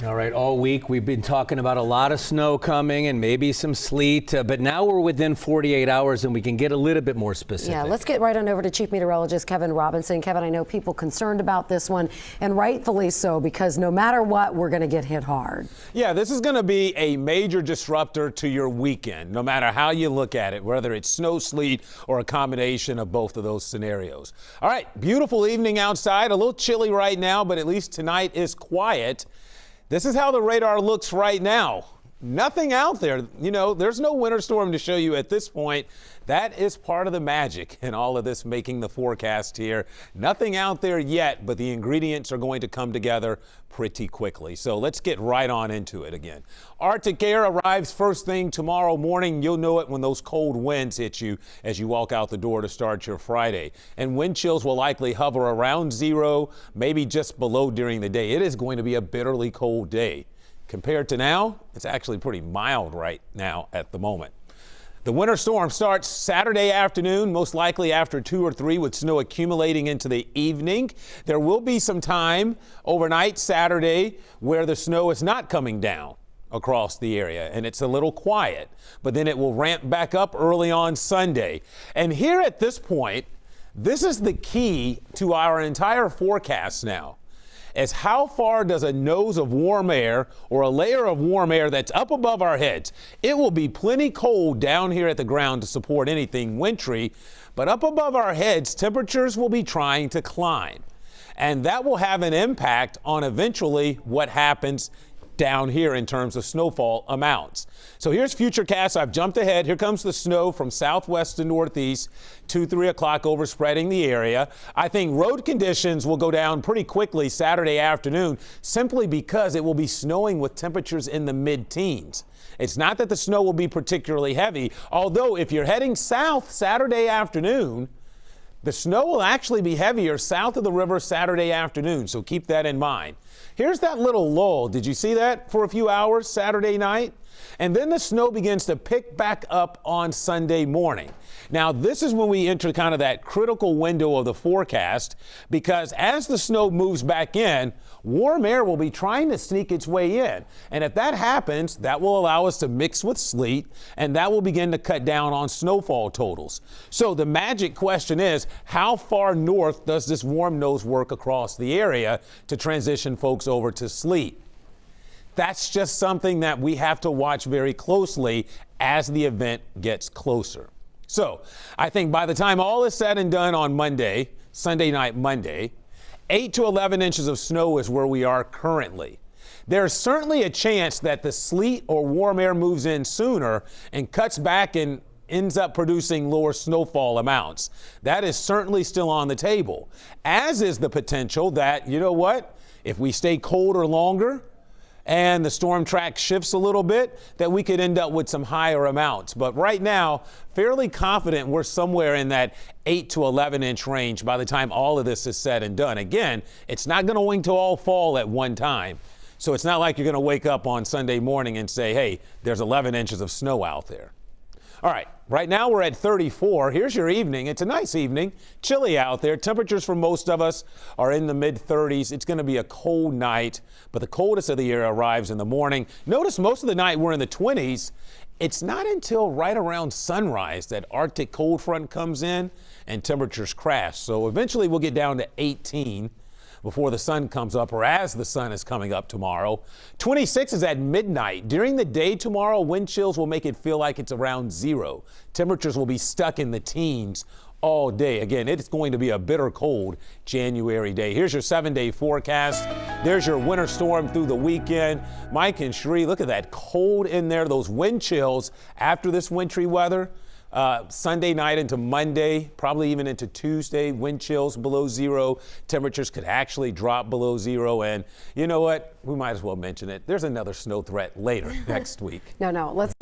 All right, all week we've been talking about a lot of snow coming and maybe some sleet, but now we're within 48 hours and we can get a little bit more specific. Yeah, let's get right on over to Chief Meteorologist Kevin Robinson. Kevin, I know people concerned about this one, and rightfully so, because no matter what, we're going to get hit hard. Yeah, this is going to be a major disruptor to your weekend, no matter how you look at it, whether it's snow, sleet, or a combination of both of those scenarios. All right, beautiful evening outside, a little chilly right now, but at least tonight is quiet. This is how the radar looks right now. Nothing out there. You know, there's no winter storm to show you at this point. That is part of the magic in all of this making the forecast here. Nothing out there yet, but the ingredients are going to come together pretty quickly. So let's get right on into it again. Arctic air arrives first thing tomorrow morning. You'll know it when those cold winds hit you as you walk out the door to start your Friday. And wind chills will likely hover around zero, maybe just below during the day. It is going to be a bitterly cold day. Compared to now, it's actually pretty mild right now at the moment. The winter storm starts Saturday afternoon, most likely after 2 or 3, with snow accumulating into the evening. There will be some time overnight Saturday where the snow is not coming down across the area and it's a little quiet, but then it will ramp back up early on Sunday. And here at this point, this is the key to our entire forecast now. Is how far does a nose of warm air or a layer of warm air that's up above our heads? It will be plenty cold down here at the ground to support anything wintry, but up above our heads, temperatures will be trying to climb. And that will have an impact on eventually what happens down here in terms of snowfall amounts. So here's Futurecast. I've jumped ahead. Here comes the snow from southwest to northeast, 2, 3 o'clock overspreading the area. I think road conditions will go down pretty quickly Saturday afternoon simply because it will be snowing with temperatures in the mid-teens. It's not that the snow will be particularly heavy, although if you're heading south Saturday afternoon, the snow will actually be heavier south of the river Saturday afternoon, so keep that in mind. Here's that little lull. Did you see that for a few hours Saturday night? And then the snow begins to pick back up on Sunday morning. Now, this is when we enter kind of that critical window of the forecast, because as the snow moves back in, warm air will be trying to sneak its way in. And if that happens, that will allow us to mix with sleet, and that will begin to cut down on snowfall totals. So the magic question is, how far north does this warm nose work across the area to transition folks over to sleet? That's just something that we have to watch very closely as the event gets closer. So I think by the time all is said and done on Monday, Sunday night Monday, 8 to 11 inches of snow is where we are currently. There's certainly a chance that the sleet or warm air moves in sooner and cuts back and ends up producing lower snowfall amounts. That is certainly still on the table, as is the potential that, you know what, if we stay colder longer, and the storm track shifts a little bit, that we could end up with some higher amounts. But right now, fairly confident we're somewhere in that 8 to 11 inch range by the time all of this is said and done. Again, it's not going to wing to all fall at one time. So it's not like you're going to wake up on Sunday morning and say, hey, there's 11 inches of snow out there. All right, right now we're at 34. Here's your evening. It's a nice evening. Chilly out there. Temperatures for most of us are in the mid-30s. It's going to be a cold night, but the coldest of the year arrives in the morning. Notice most of the night we're in the 20s. It's not until right around sunrise that Arctic cold front comes in and temperatures crash. So eventually we'll get down to 18 before the sun comes up, or as the sun is coming up tomorrow. 26 is at midnight. During the day tomorrow, wind chills will make it feel like it's around zero. Temperatures will be stuck in the teens all day. Again, it's going to be a bitter cold January day. Here's your 7-day forecast. There's your winter storm through the weekend. Mike and Sheree, look at that cold in there, those wind chills after this wintry weather. Sunday night into Monday, probably even into Tuesday, wind chills below zero. Temperatures could actually drop below zero. And you know what? We might as well mention it. There's another snow threat later next week. No, let's